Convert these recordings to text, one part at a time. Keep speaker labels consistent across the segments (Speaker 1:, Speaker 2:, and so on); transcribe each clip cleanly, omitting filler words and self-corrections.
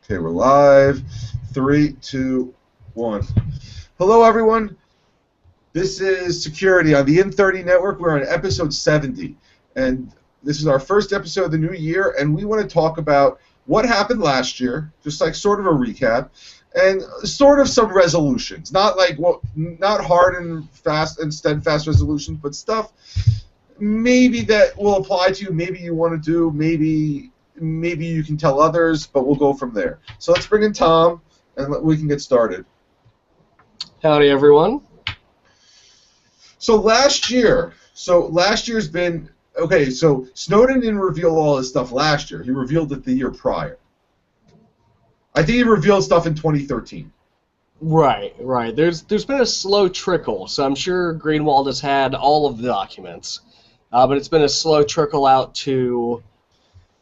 Speaker 1: Okay, we're live. 3, 2, 1. Hello, everyone. This is Security on the In30 Network. We're on episode 70, and this is our first episode of the new year, and we want to talk about what happened last year, just like sort of a recap, and sort of some resolutions. Not like not hard and fast and steadfast resolutions, but stuff maybe that will apply to you. Maybe you want to do. Maybe you can tell others, but we'll go from there. So let's bring in Tom, and we can get started.
Speaker 2: Howdy, everyone.
Speaker 1: So last year's been, okay, so Snowden didn't reveal all his stuff last year. He revealed it the year prior. I think he revealed stuff in 2013.
Speaker 2: Right. There's been a slow trickle, so I'm sure Greenwald has had all of the documents, but it's been a slow trickle out to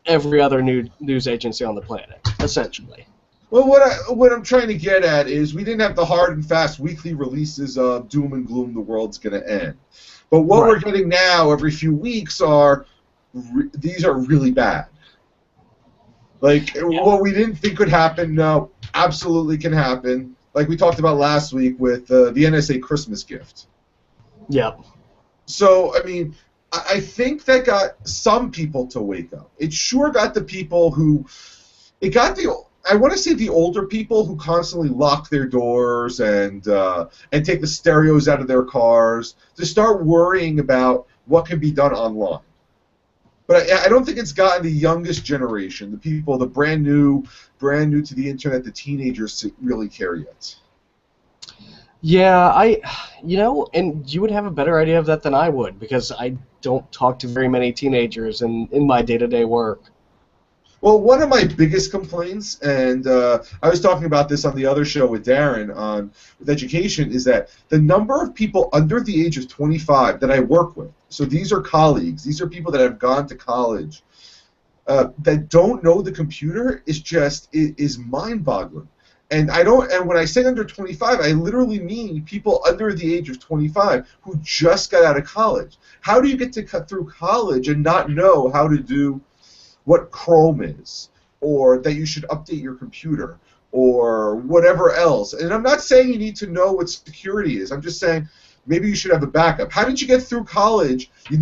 Speaker 2: every other news agency on the planet, essentially.
Speaker 1: Well, what I'm trying to get at is we didn't have the hard and fast weekly releases of doom and gloom, the world's going to end. But what we're getting now every few weeks these are really bad. Like, what we didn't think could happen, no, absolutely can happen. Like we talked about last week with the NSA Christmas gift.
Speaker 2: Yep.
Speaker 1: So, I mean, I think that got some people to wake up. It sure got the people who... I want to say the older people who constantly lock their doors and take the stereos out of their cars to start worrying about what can be done online. But I don't think it's gotten the youngest generation, the people, the brand new to the internet, the teenagers, to really care yet.
Speaker 2: Yeah, and you would have a better idea of that than I would, because I don't talk to very many teenagers in my day-to-day work.
Speaker 1: Well, one of my biggest complaints, and I was talking about this on the other show with Darren with education, is that the number of people under the age of 25 that I work with, so these are colleagues, these are people that have gone to college, that don't know the computer is mind-boggling. And when I say under 25, I literally mean people under the age of 25 who just got out of college. How do you get to cut through college and not know how to do what Chrome is, or that you should update your computer, or whatever else? And I'm not saying you need to know what security is. I'm just saying maybe you should have a backup. How did you get through college? You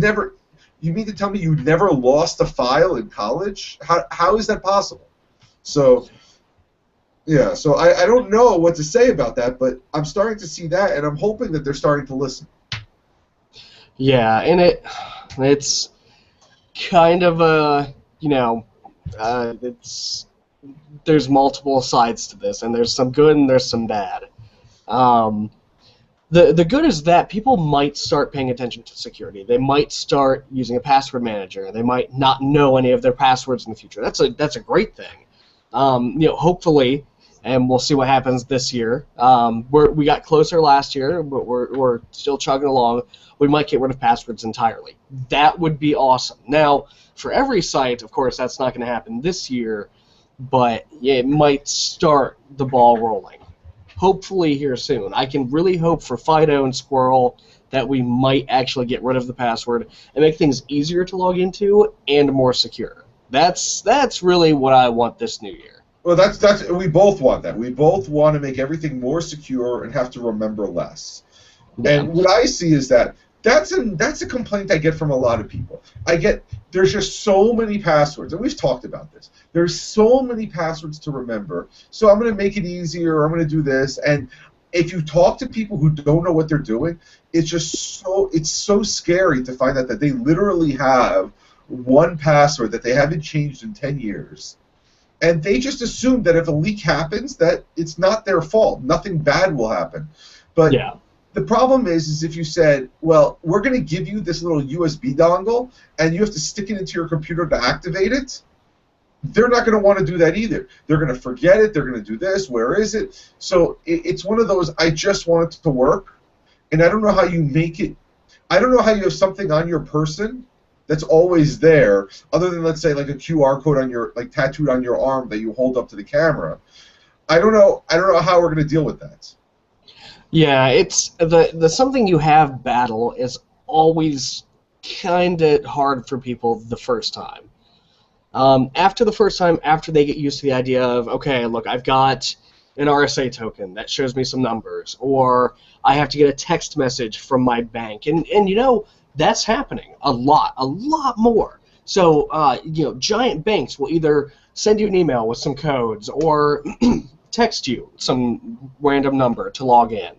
Speaker 1: mean to tell me you never lost a file in college? How is that possible? So, yeah, so I don't know what to say about that, but I'm starting to see that, and I'm hoping that they're starting to listen.
Speaker 2: Yeah, and it's kind of a... there's multiple sides to this, and there's some good and there's some bad. The good is that people might start paying attention to security. They might start using a password manager. They might not know any of their passwords in the future. That's a great thing. Hopefully, and we'll see what happens this year. We got closer last year, but we're still chugging along. We might get rid of passwords entirely. That would be awesome. Now, for every site, of course, that's not going to happen this year, but it might start the ball rolling. Hopefully here soon. I can really hope for Fido and Squirrel that we might actually get rid of the password and make things easier to log into and more secure. That's really what I want this new year.
Speaker 1: Well, that's we both want that. We both want to make everything more secure and have to remember less. Yeah. And what I see is that's a complaint I get from a lot of people. There's just so many passwords, and we've talked about this. There's so many passwords to remember, so I'm going to make it easier, I'm going to do this, and if you talk to people who don't know what they're doing, it's so scary to find out that they literally have one password that they haven't changed in 10 years, and they just assume that if a leak happens, that it's not their fault. Nothing bad will happen. But yeah. The problem is if you said, well, we're going to give you this little USB dongle, and you have to stick it into your computer to activate it, they're not going to want to do that either. They're going to forget it. They're going to do this. Where is it? So it's one of those, I just want it to work, and I don't know how you make it. I don't know how you have something on your person that's always there, other than, let's say, like a QR code on your, like, tattooed on your arm that you hold up to the camera. I don't know how we're going to deal with that.
Speaker 2: Yeah, it's the something you have battle is always kind of hard for people the first time. After the first time, after they get used to the idea of, okay, look, I've got an RSA token that shows me some numbers, or I have to get a text message from my bank, and that's happening a lot more. So giant banks will either send you an email with some codes or text you some random number to log in.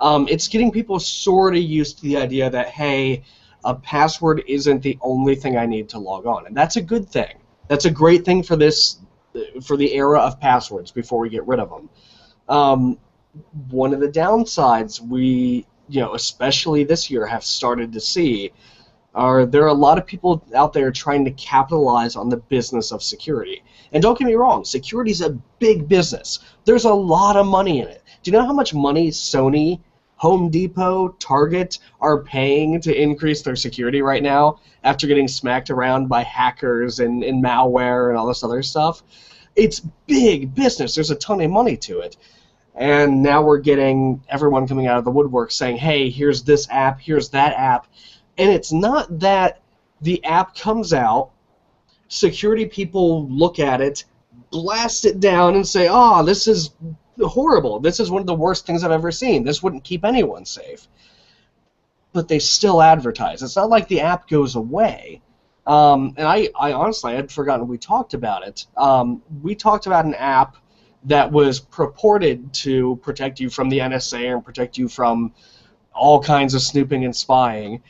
Speaker 2: It's getting people sort of used to the idea that, hey, a password isn't the only thing I need to log on, and that's a good thing. That's a great thing for the era of passwords before we get rid of them. One of the downsides we, especially this year, have started to see are there are a lot of people out there trying to capitalize on the business of security. And don't get me wrong, security is a big business. There's a lot of money in it. Do you know how much money Sony, Home Depot, Target are paying to increase their security right now after getting smacked around by hackers and malware and all this other stuff? It's big business. There's a ton of money to it. And now we're getting everyone coming out of the woodwork saying, hey, here's this app, here's that app. And it's not that the app comes out, security people look at it, blast it down, and say, oh, this is horrible. This is one of the worst things I've ever seen. This wouldn't keep anyone safe. But they still advertise. It's not like the app goes away. And I honestly had forgotten we talked about it. We talked about an app that was purported to protect you from the NSA and protect you from all kinds of snooping and spying.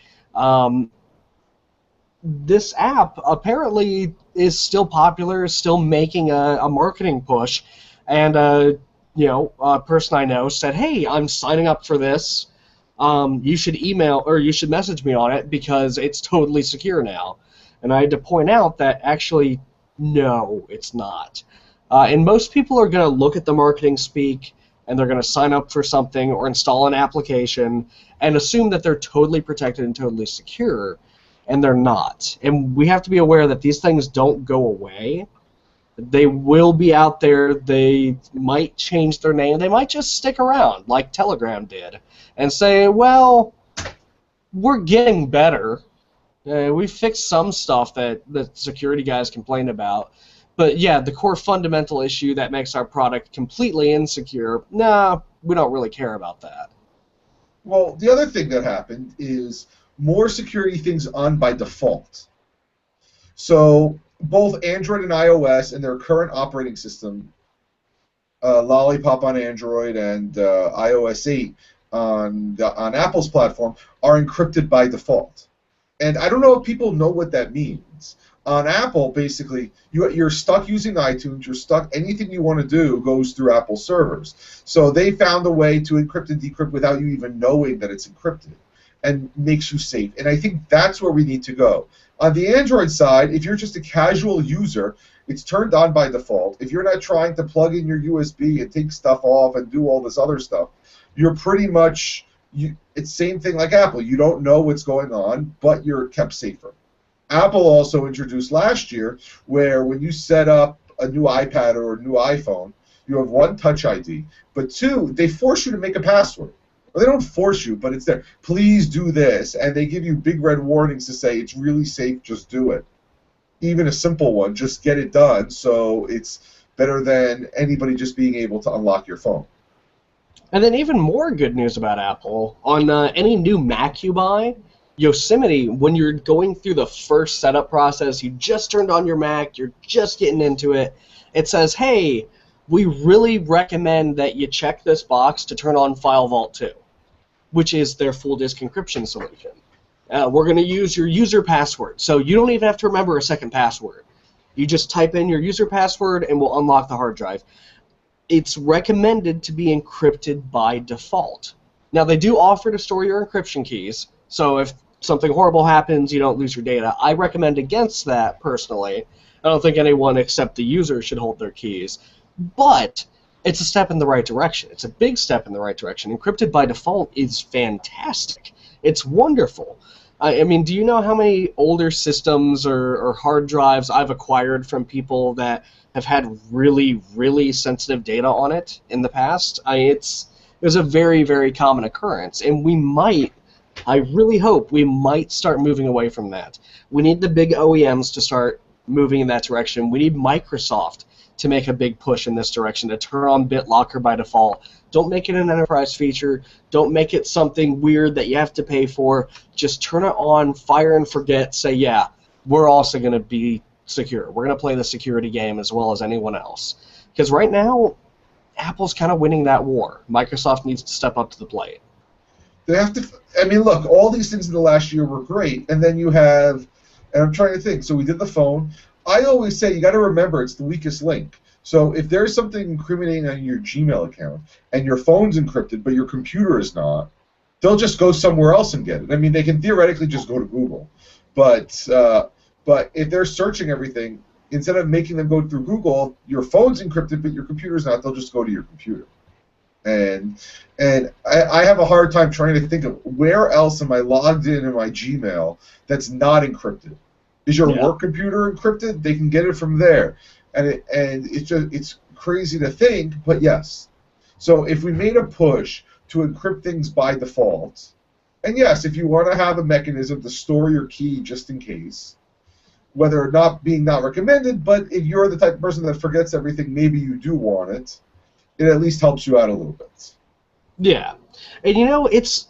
Speaker 2: This app apparently is still popular, is still making a marketing push, and a person I know said, hey, I'm signing up for this. You should email or you should message me on it because it's totally secure now. And I had to point out that actually, no, it's not. And most people are going to look at the marketing speak and they're going to sign up for something or install an application and assume that they're totally protected and totally secure, and they're not. And we have to be aware that these things don't go away. They will be out there. They might change their name. They might just stick around like Telegram did and say, well, we're getting better. We fixed some stuff that the security guys complained about. But yeah, the core fundamental issue that makes our product completely insecure, nah, we don't really care about that.
Speaker 1: Well, the other thing that happened is more security things on by default. So both Android and iOS and their current operating system, Lollipop on Android and iOS 8 on Apple's platform, are encrypted by default. And I don't know if people know what that means. On Apple, basically, you're stuck using iTunes. You're stuck. Anything you want to do goes through Apple servers. So they found a way to encrypt and decrypt without you even knowing that it's encrypted, and makes you safe. And I think that's where we need to go. On the Android side, if you're just a casual user, it's turned on by default. If you're not trying to plug in your USB and take stuff off and do all this other stuff, you're pretty much, it's the same thing like Apple. You don't know what's going on, but you're kept safer. Apple also introduced last year where when you set up a new iPad or a new iPhone, you have one Touch ID, but two, they force you to make a password. Well, they don't force you, but it's there. Please do this, and they give you big red warnings to say it's really safe, just do it. Even a simple one, just get it done, so it's better than anybody just being able to unlock your phone.
Speaker 2: And then even more good news about Apple, on any new Mac you buy, Yosemite, when you're going through the first setup process, you just turned on your Mac, you're just getting into it, it says, hey, we really recommend that you check this box to turn on FileVault 2, which is their full disk encryption solution. We're going to use your user password, so you don't even have to remember a second password. You just type in your user password and we'll unlock the hard drive. It's recommended to be encrypted by default. Now, they do offer to store your encryption keys, so if something horrible happens, you don't lose your data. I recommend against that, personally. I don't think anyone except the user should hold their keys. But it's a step in the right direction. It's a big step in the right direction. Encrypted by default is fantastic. It's wonderful. I mean, do you know how many older systems or hard drives I've acquired from people that have had really, really sensitive data on it in the past? It was a very, very common occurrence, and we might, I really hope we might start moving away from that. We need the big OEMs to start moving in that direction. We need Microsoft to make a big push in this direction, to turn on BitLocker by default. Don't make it an enterprise feature. Don't make it something weird that you have to pay for. Just turn it on, fire and forget, say, yeah, we're also going to be secure. We're going to play the security game as well as anyone else. Because right now, Apple's kind of winning that war. Microsoft needs to step up to the plate.
Speaker 1: They have to. I mean, look, all these things in the last year were great, and then you have, and I'm trying to think. So we did the phone. I always say you got to remember it's the weakest link. So if there's something incriminating on your Gmail account and your phone's encrypted but your computer is not, they'll just go somewhere else and get it. I mean, they can theoretically just go to Google, but if they're searching everything, instead of making them go through Google, your phone's encrypted but your computer's not. They'll just go to your computer. And I have a hard time trying to think of where else am I logged in my Gmail that's not encrypted. Is your work computer encrypted? They can get it from there, and it's crazy to think, but yes. So if we made a push to encrypt things by default, and yes, if you want to have a mechanism to store your key just in case, whether or not being not recommended, but if you're the type of person that forgets everything, maybe you do want it. It at least helps you out a little bit.
Speaker 2: Yeah, and you know it's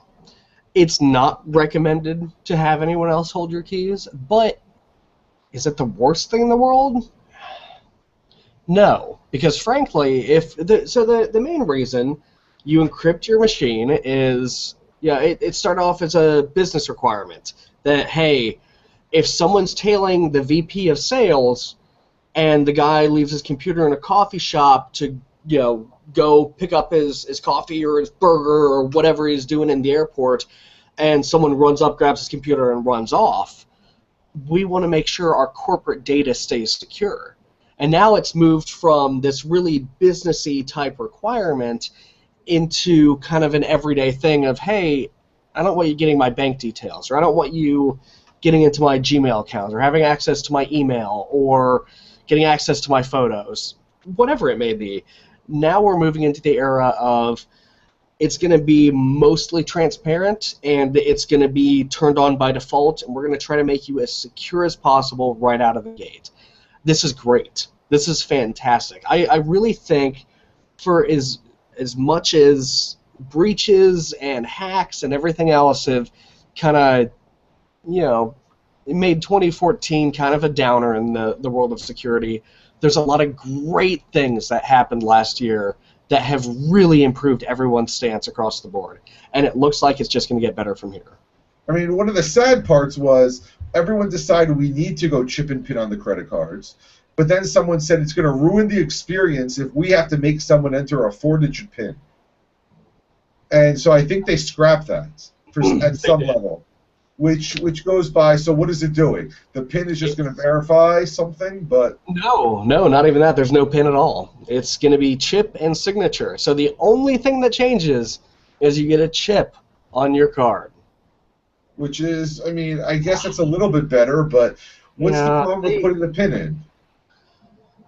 Speaker 2: not recommended to have anyone else hold your keys, but is it the worst thing in the world? No, because frankly, the main reason you encrypt your machine is it started off as a business requirement that hey, if someone's tailing the VP of sales and the guy leaves his computer in a coffee shop to go pick up his coffee or his burger or whatever he's doing in the airport, and someone runs up, grabs his computer, and runs off, we want to make sure our corporate data stays secure. And now it's moved from this really businessy type requirement into kind of an everyday thing of, hey, I don't want you getting my bank details, or I don't want you getting into my Gmail account, or having access to my email, or getting access to my photos, whatever it may be. Now we're moving into the era of it's going to be mostly transparent, and it's going to be turned on by default, and we're going to try to make you as secure as possible right out of the gate. This is great. This is fantastic. I really think for as much as breaches and hacks and everything else have kind of, it made 2014 kind of a downer in the world of security, there's a lot of great things that happened last year that have really improved everyone's stance across the board. And it looks like it's just going to get better from here.
Speaker 1: I mean, one of the sad parts was everyone decided we need to go chip and pin on the credit cards. But then someone said it's going to ruin the experience if we have to make someone enter a 4-digit PIN. And so I think they scrapped that at some level. Which goes by, so what is it doing? The PIN is just going to verify something, but...
Speaker 2: No, not even that. There's no PIN at all. It's going to be chip and signature. So the only thing that changes is you get a chip on your card.
Speaker 1: Which is, I mean, I guess it's a little bit better, but what's the problem with putting the PIN in?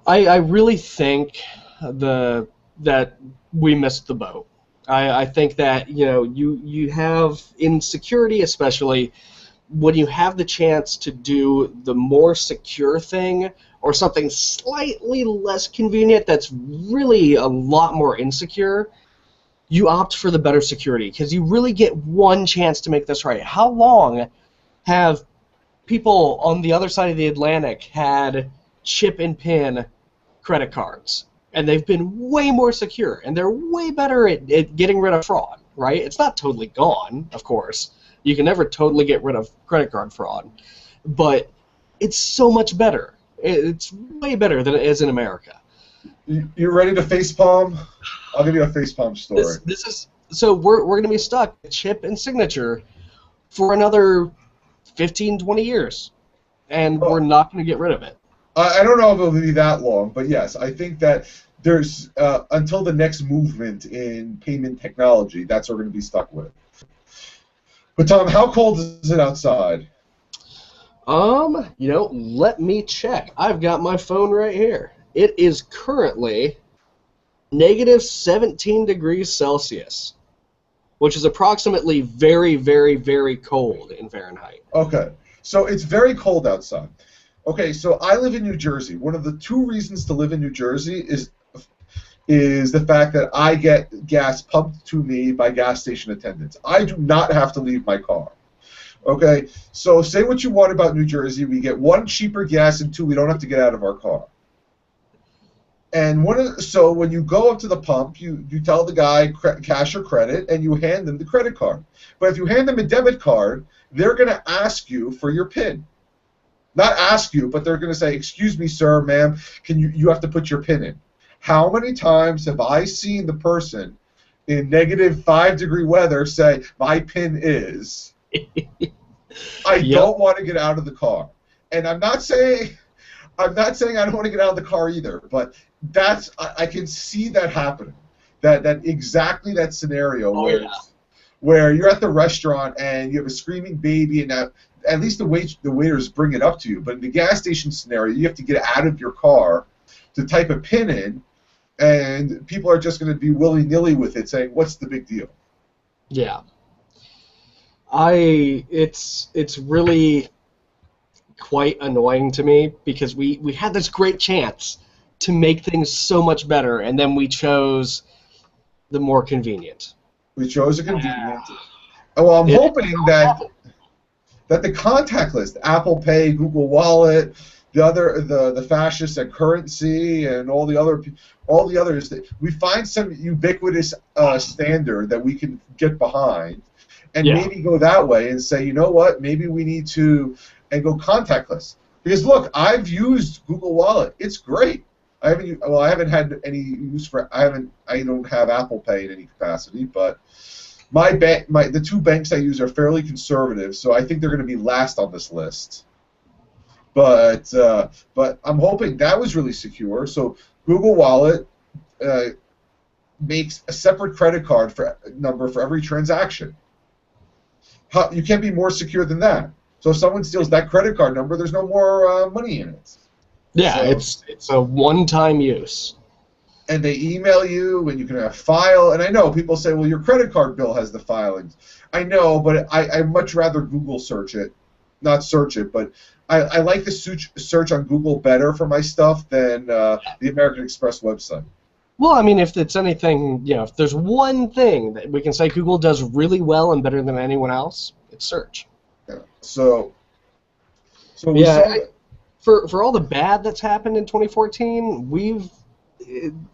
Speaker 2: I really think that we missed the boat. I think that you have, in security especially, when you have the chance to do the more secure thing or something slightly less convenient that's really a lot more insecure, you opt for the better security because you really get one chance to make this right. How long have people on the other side of the Atlantic had chip and PIN credit cards? And they've been way more secure, and they're way better at getting rid of fraud, right? It's not totally gone, of course. You can never totally get rid of credit card fraud, but it's so much better. It's way better than it is in America.
Speaker 1: You ready to facepalm? I'll give you a facepalm story.
Speaker 2: So we're going to be stuck with chip and signature for another 15, 20 years, and we're not going to get rid of it.
Speaker 1: I don't know if it'll be that long, but yes, I think that there's until the next movement in payment technology, that's what we're going to be stuck with. But Tom, how cold is it outside?
Speaker 2: Let me check. I've got my phone right here. It is currently negative 17 degrees Celsius, which is approximately very, very, very cold in Fahrenheit.
Speaker 1: Okay, so it's very cold outside. Okay, so I live in New Jersey. One of the two reasons to live in New Jersey is the fact that I get gas pumped to me by gas station attendants. I do not have to leave my car. Okay, so say what you want about New Jersey. We get one, cheaper gas, and two, we don't have to get out of our car. And so when you go up to the pump, you tell the guy cash or credit, and you hand them the credit card. But if you hand them a debit card, they're going to ask you for your PIN. Not ask you, but they're going to say, "Excuse me, sir, ma'am, you have to put your PIN in." How many times have I seen the person in -5-degree weather say, "My PIN is"? I don't want to get out of the car, and I'm not saying I don't want to get out of the car either, but I can see that happening. That exactly that scenario where you're at the restaurant and you have a screaming baby, and now at least the waiters bring it up to you. But in the gas station scenario, you have to get out of your car to type a PIN in, and people are just going to be willy-nilly with it, saying, "What's the big deal?"
Speaker 2: Yeah. It's really quite annoying to me because we had this great chance to make things so much better, and then we chose the more convenient.
Speaker 1: We chose a convenient. Well, I'm hoping that the contact list, Apple Pay, Google Wallet, the fascists at Currency, and all the others, that we find some ubiquitous standard that we can get behind, and maybe go that way and say, you know what, maybe we need to go contactless. Because look, I've used Google Wallet. It's great. I haven't had any use for. I don't have Apple Pay in any capacity, but the two banks I use are fairly conservative, so I think they're going to be last on this list. But I'm hoping that was really secure. So Google Wallet makes a separate credit card number for every transaction. You can't be more secure than that. So if someone steals that credit card number, there's no more money in it.
Speaker 2: Yeah, so, it's a one-time use.
Speaker 1: And they email you, and you can have file. And I know people say, well, your credit card bill has the filings. I know, but I much rather Google search it, not search it. But I like the search on Google better for my stuff than the American Express website.
Speaker 2: Well, I mean, if it's anything, if there's one thing that we can say Google does really well and better than anyone else, it's search.
Speaker 1: Yeah. So we saw
Speaker 2: for all the bad that's happened in 2014,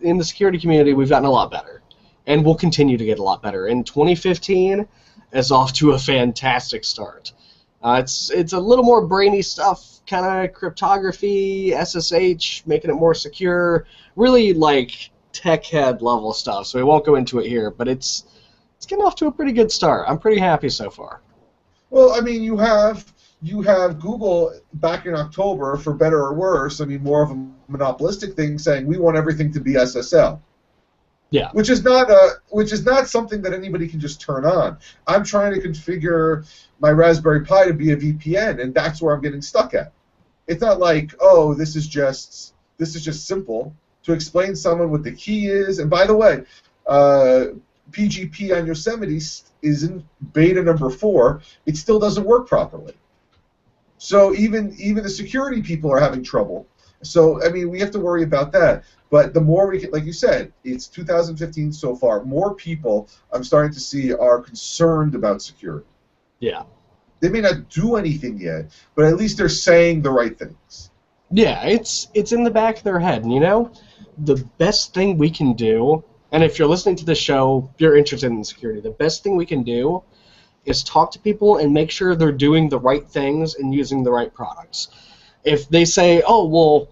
Speaker 2: in the security community, we've gotten a lot better, and we'll continue to get a lot better. And 2015 is off to a fantastic start. It's a little more brainy stuff, kind of cryptography, SSH, making it more secure, really like tech head level stuff. So we won't go into it here, but it's getting off to a pretty good start. I'm pretty happy so far.
Speaker 1: Well, I mean, you have Google back in October, for better or worse, I mean, more of a monopolistic thing, saying we want everything to be SSL.
Speaker 2: Yeah.
Speaker 1: Which is not something that anybody can just turn on. I'm trying to configure my Raspberry Pi to be a VPN, and that's where I'm getting stuck at. It's not like, oh, this is just simple. To explain to someone what the key is, and by the way, PGP on Yosemite is in beta number 4. It still doesn't work properly. So even the security people are having trouble. So I mean, we have to worry about that. But the more we can, like you said, it's 2015 so far. More people I'm starting to see are concerned about security.
Speaker 2: Yeah.
Speaker 1: They may not do anything yet, but at least they're saying the right things.
Speaker 2: Yeah, it's in the back of their head, and the best thing we can do, and if you're listening to the show, you're interested in security, the best thing we can do is talk to people and make sure they're doing the right things and using the right products. If they say, oh, well,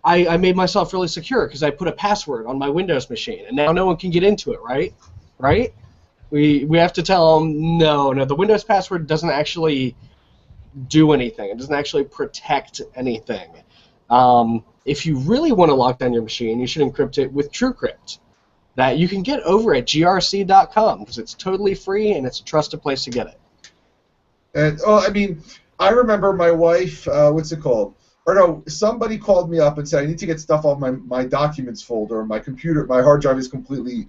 Speaker 2: I made myself really secure because I put a password on my Windows machine, and now no one can get into it, right? We have to tell them, no, the Windows password doesn't actually do anything. It doesn't actually protect anything. If you really want to lock down your machine, you should encrypt it with TrueCrypt. That you can get over at grc.com because it's totally free and it's a trusted place to get it.
Speaker 1: And I mean, I remember my wife. What's it called? Or no, somebody called me up and said I need to get stuff off my documents folder. My computer, my hard drive is completely.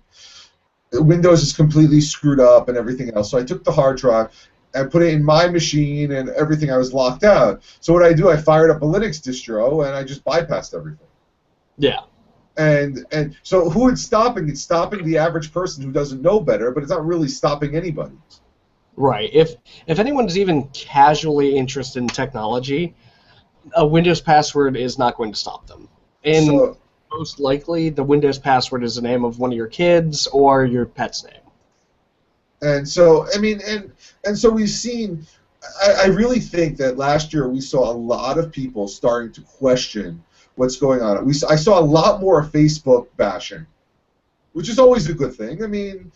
Speaker 1: Windows is completely screwed up and everything else. So I took the hard drive, I put it in my machine and everything. I was locked out. So what I do, I fired up a Linux distro and I just bypassed everything.
Speaker 2: Yeah.
Speaker 1: And so who it's stopping? It's stopping the average person who doesn't know better, but it's not really stopping anybody.
Speaker 2: Right. If anyone's even casually interested in technology, a Windows password is not going to stop them. And
Speaker 1: So,
Speaker 2: most likely, the Windows password is the name of one of your kids or your pet's name.
Speaker 1: and so I mean, and so we've seen. I really think that last year we saw a lot of people starting to question what's going on. I saw a lot more Facebook bashing, which is always a good thing. I mean,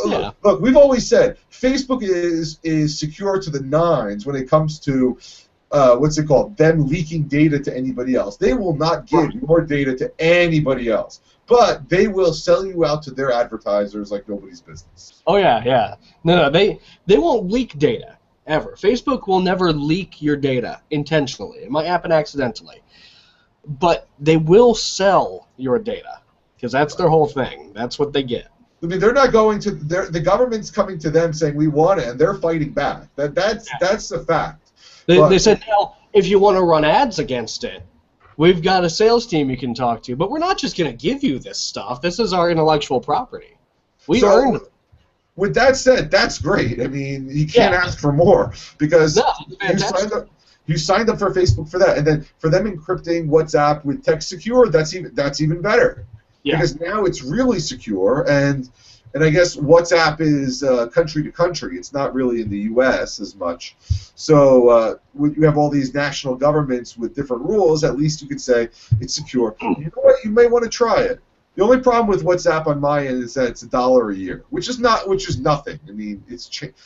Speaker 2: Yeah.
Speaker 1: look, we've always said Facebook is secure to the nines when it comes to what's it called? Them leaking data to anybody else. They will not give your data to anybody else, but they will sell you out to their advertisers like nobody's business.
Speaker 2: Oh yeah. No, they won't leak data ever. Facebook will never leak your data intentionally. It might happen accidentally, but they will sell your data because that's their whole thing. That's what they get.
Speaker 1: I mean, they're not going to. The government's coming to them saying we want it, and they're fighting back. That's a fact.
Speaker 2: They said, now, if you want to run ads against it, we've got a sales team you can talk to, but we're not just going to give you this stuff. This is our intellectual property. We earned it.
Speaker 1: With that said, that's great. I mean, you can't ask for more because you signed up for Facebook for that, and then for them encrypting WhatsApp with Text Secure, that's even better.
Speaker 2: Yeah.
Speaker 1: Because now it's really secure, and I guess WhatsApp is country to country. It's not really in the U.S. as much. So when you have all these national governments with different rules, at least you could say it's secure. You know what? You may want to try it. The only problem with WhatsApp on my end is that it's $1 a year, which is nothing. I mean,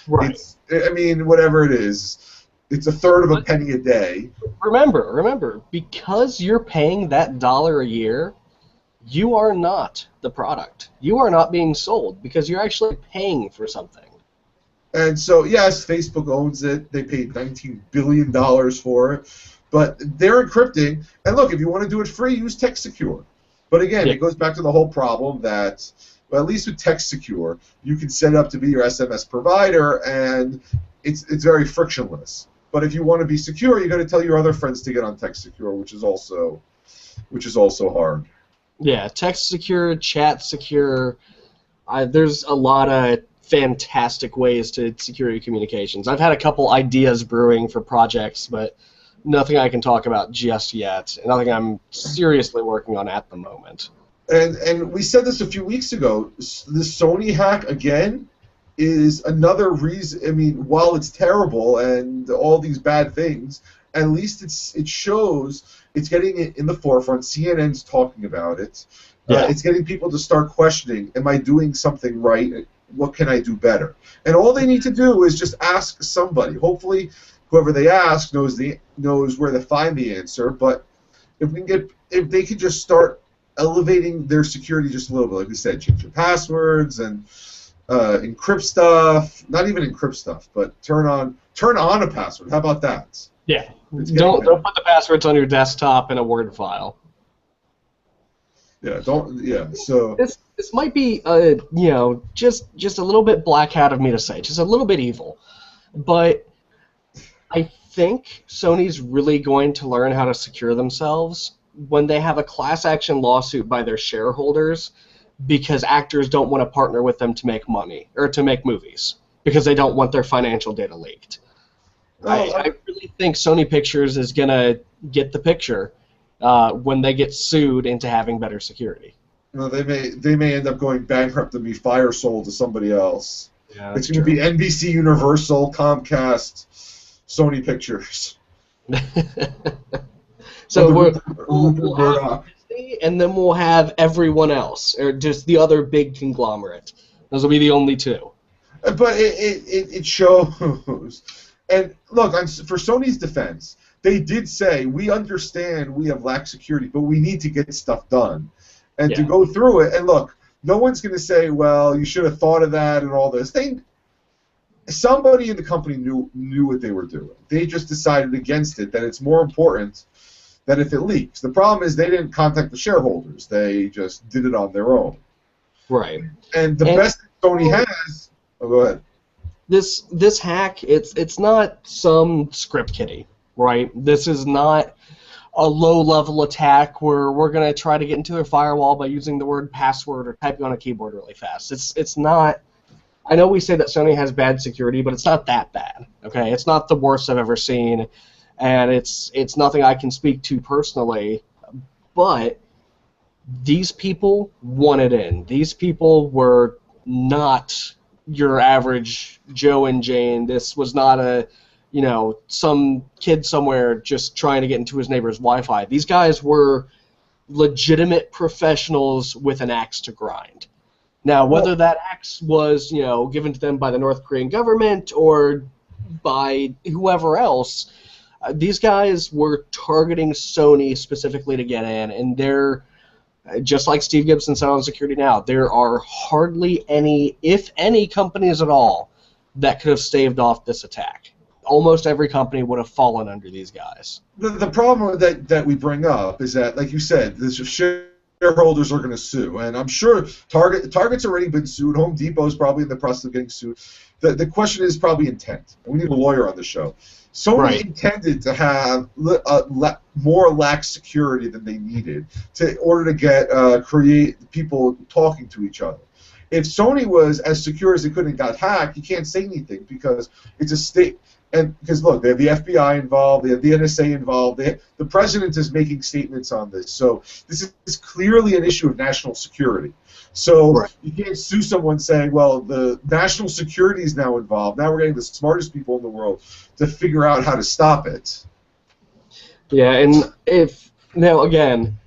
Speaker 2: Right.
Speaker 1: I mean, whatever it is, it's a third of a penny a day.
Speaker 2: Remember, because you're paying that $1 a year, you are not the product. You are not being sold because you're actually paying for something.
Speaker 1: And so, yes, Facebook owns it. They paid $19 billion for it. But they're encrypting. And look, if you want to do it free, use Text Secure. But again, it goes back to the whole problem that, well, at least with Text Secure, you can set it up to be your SMS provider, and it's very frictionless. But if you want to be secure, you got to tell your other friends to get on Text Secure, which is also hard.
Speaker 2: Yeah, Text Secure, Chat Secure. There's a lot of fantastic ways to secure your communications. I've had a couple ideas brewing for projects, but nothing I can talk about just yet. Nothing I'm seriously working on at the moment.
Speaker 1: And we said this a few weeks ago. The Sony hack again is another reason. I mean, while it's terrible and all these bad things, at least it shows it's getting it in the forefront. CNN's talking about it. It's getting people to start questioning: am I doing something right? What can I do better? And all they need to do is just ask somebody. Hopefully, whoever they ask knows where to find the answer. But if they could just start elevating their security just a little bit, like we said, change your passwords and encrypt stuff. Not even encrypt stuff, but turn on a password. How about that?
Speaker 2: Yeah. Don't put the passwords on your desktop in a Word file.
Speaker 1: Yeah. Don't. Yeah. So
Speaker 2: this might be just a little bit black hat of me to say, just a little bit evil, but I think Sony's really going to learn how to secure themselves when they have a class action lawsuit by their shareholders because actors don't want to partner with them to make money or to make movies because they don't want their financial data leaked. I really think Sony Pictures is going to get the picture when they get sued into having better security.
Speaker 1: No, they may end up going bankrupt and be fire sold to somebody else.
Speaker 2: Yeah,
Speaker 1: it's going to be NBC Universal, Comcast, Sony Pictures.
Speaker 2: So we'll have Disney, and then we'll have everyone else, or just the other big conglomerate. Those will be the only two.
Speaker 1: But it shows. And look, for Sony's defense, they did say, we understand we have lax security, but we need to get stuff done. And to go through it, and look, no one's going to say, well, you should have thought of that and all this. Somebody in the company knew what they were doing. They just decided against it, that it's more important that if it leaks. The problem is they didn't contact the shareholders. They just did it on their own.
Speaker 2: Right.
Speaker 1: And the best Sony has... Oh, go ahead.
Speaker 2: this hack, it's not some script kiddie, right? This is not a low-level attack where we're going to try to get into their firewall by using the word password or typing on a keyboard really fast. It's not. I know we say that Sony has bad security, but it's not that bad. Okay, it's not the worst I've ever seen, and it's nothing I can speak to personally. But these people wanted in. These people were not your average Joe and Jane. This was not some kid somewhere just trying to get into his neighbor's Wi-Fi. These guys were legitimate professionals with an axe to grind. Now, whether that axe was, given to them by the North Korean government or by whoever else, these guys were targeting Sony specifically to get in, and they're, just like Steve Gibson said on Security Now, there are hardly any, if any, companies at all that could have staved off this attack. Almost every company would have fallen under these guys.
Speaker 1: The problem that we bring up is that, like you said, the shareholders are going to sue, and I'm sure Target's already been sued. Home Depot's probably in the process of getting sued. The question is probably intent. We need a lawyer on the show. Sony intended to have more lax security than they needed in order to get create people talking to each other. If Sony was as secure as it could and got hacked, you can't say anything because it's a state. And because look, they have the FBI involved, they have the NSA involved. The president is making statements on this, so this is clearly an issue of national security. So you can't sue someone saying, "Well, the national security is now involved. Now we're getting the smartest people in the world to figure out how to stop it."
Speaker 2: Yeah, and again,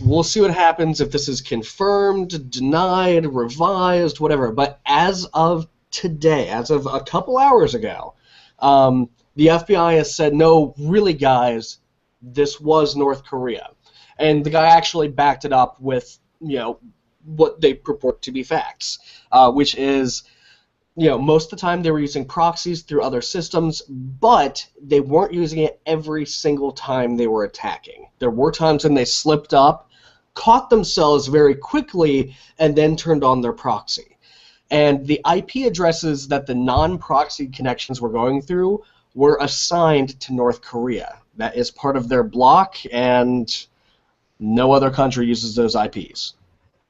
Speaker 2: we'll see what happens if this is confirmed, denied, revised, whatever. But as of today, as of a couple hours ago, the FBI has said, no, really, guys, this was North Korea. And the guy actually backed it up with, what they purport to be facts, which is, most of the time they were using proxies through other systems, but they weren't using it every single time they were attacking. There were times when they slipped up, caught themselves very quickly, and then turned on their proxy. And the IP addresses that the non-proxy connections were going through were assigned to North Korea. That is part of their block, and no other country uses those IPs.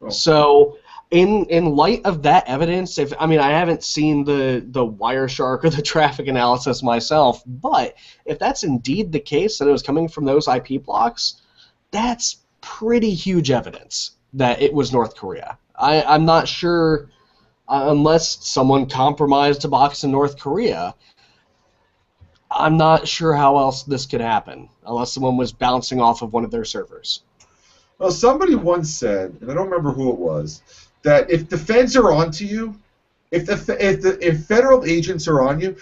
Speaker 2: Oh. So, in light of that evidence, I haven't seen the Wireshark or the traffic analysis myself, but if that's indeed the case, that it was coming from those IP blocks, that's pretty huge evidence that it was North Korea. I'm not sure. Unless someone compromised a box in North Korea, I'm not sure how else this could happen, unless someone was bouncing off of one of their servers.
Speaker 1: Well, somebody once said, and I don't remember who it was, that if the feds are onto you, if federal agents are on you,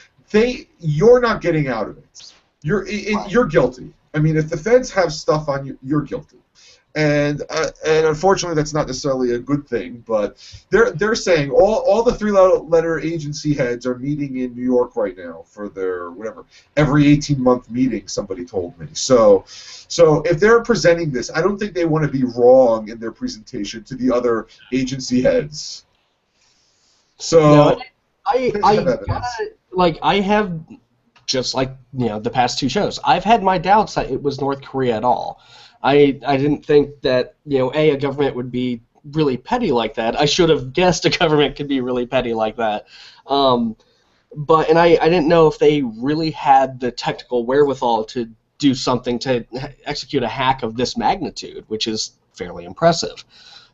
Speaker 1: you're not getting out of it. You're guilty. I mean, if the feds have stuff on you, you're guilty. And unfortunately, that's not necessarily a good thing. But they're saying all the three-letter agency heads are meeting in New York right now for their every 18-month meeting. Somebody told me. So if they're presenting this, I don't think they want to be wrong in their presentation to the other agency heads. So
Speaker 2: I have just like the past two shows, I've had my doubts that it was North Korea at all. I didn't think that a government would be really petty like that. I should have guessed a government could be really petty like that. But I didn't know if they really had the technical wherewithal to do something to execute a hack of this magnitude, which is fairly impressive.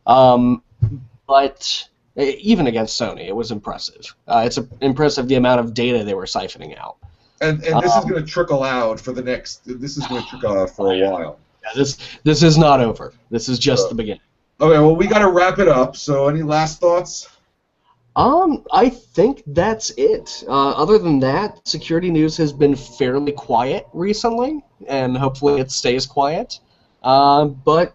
Speaker 2: But even against Sony, it was impressive. It's impressive the amount of data they were siphoning out.
Speaker 1: And this is going to trickle out for this is going to trickle out for a while.
Speaker 2: Yeah, this is not over. This is just the beginning.
Speaker 1: Okay, well, we got to wrap it up. So, any last thoughts?
Speaker 2: I think that's it. Other than that, security news has been fairly quiet recently, and hopefully it stays quiet. But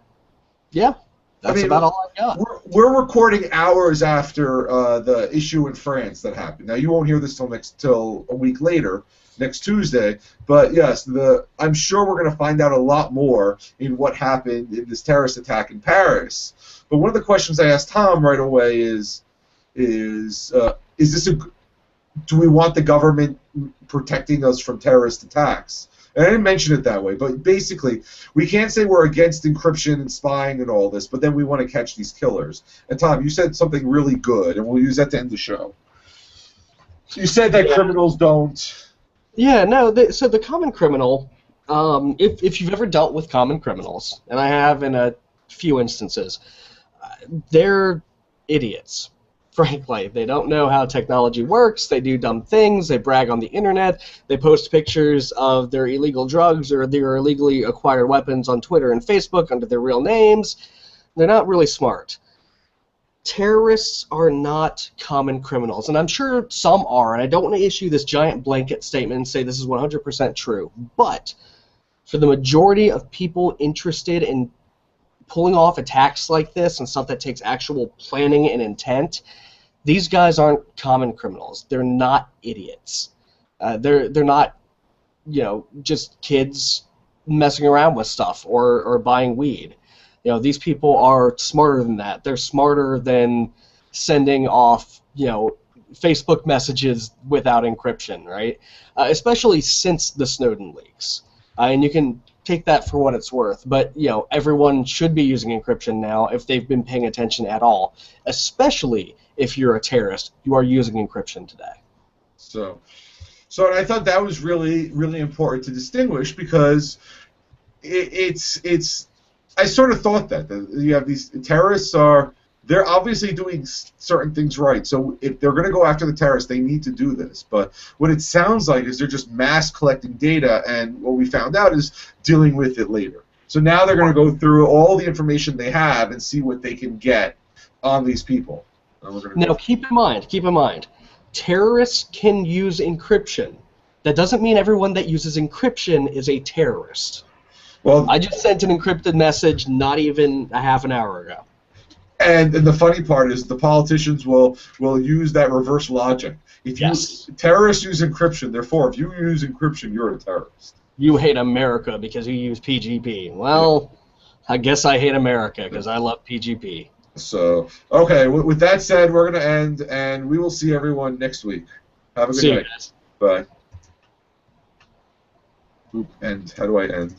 Speaker 2: yeah, that's about all I've got.
Speaker 1: We're recording hours after the issue in France that happened. Now, you won't hear this till a week later, next Tuesday. But yes, I'm sure we're going to find out a lot more in what happened in this terrorist attack in Paris. But one of the questions I asked Tom right away is this do we want the government protecting us from terrorist attacks? And I didn't mention it that way, but basically, we can't say we're against encryption and spying and all this, but then we want to catch these killers. And Tom, you said something really good, and we'll use that to end the show. You said that criminals don't.
Speaker 2: Yeah, no. So the common criminal, if you've ever dealt with common criminals, and I have in a few instances, they're idiots. Frankly, they don't know how technology works. They do dumb things. They brag on the internet. They post pictures of their illegal drugs or their illegally acquired weapons on Twitter and Facebook under their real names. They're not really smart. Terrorists are not common criminals, and I'm sure some are, and I don't want to issue this giant blanket statement and say this is 100% true, but for the majority of people interested in pulling off attacks like this and stuff that takes actual planning and intent, these guys aren't common criminals. They're not idiots. They're not, just kids messing around with stuff or buying weed. These people are smarter than that. They're smarter than sending off, Facebook messages without encryption, right? Especially since the Snowden leaks. And you can take that for what it's worth, but everyone should be using encryption now if they've been paying attention at all, especially if you're a terrorist. You are using encryption today.
Speaker 1: So I thought that was really, really important to distinguish, because it's I sort of thought that you have these terrorists they're obviously doing certain things right. So if they're going to go after the terrorists, they need to do this. But what it sounds like is they're just mass collecting data, and what we found out is dealing with it later. So now they're going to go through all the information they have and see what they can get on these people.
Speaker 2: Now keep in mind, terrorists can use encryption. That doesn't mean everyone that uses encryption is a terrorist.
Speaker 1: Well,
Speaker 2: I just sent an encrypted message not even a half an hour ago.
Speaker 1: And the funny part is the politicians will use that reverse logic. Terrorists use encryption, therefore, if you use encryption, you're a terrorist.
Speaker 2: You hate America because you use PGP. Well, I guess I hate America because I love PGP.
Speaker 1: So, okay, with that said, we're going to end, and we will see everyone next week. Have a good night.
Speaker 2: Guys.
Speaker 1: Bye. End. How do I end?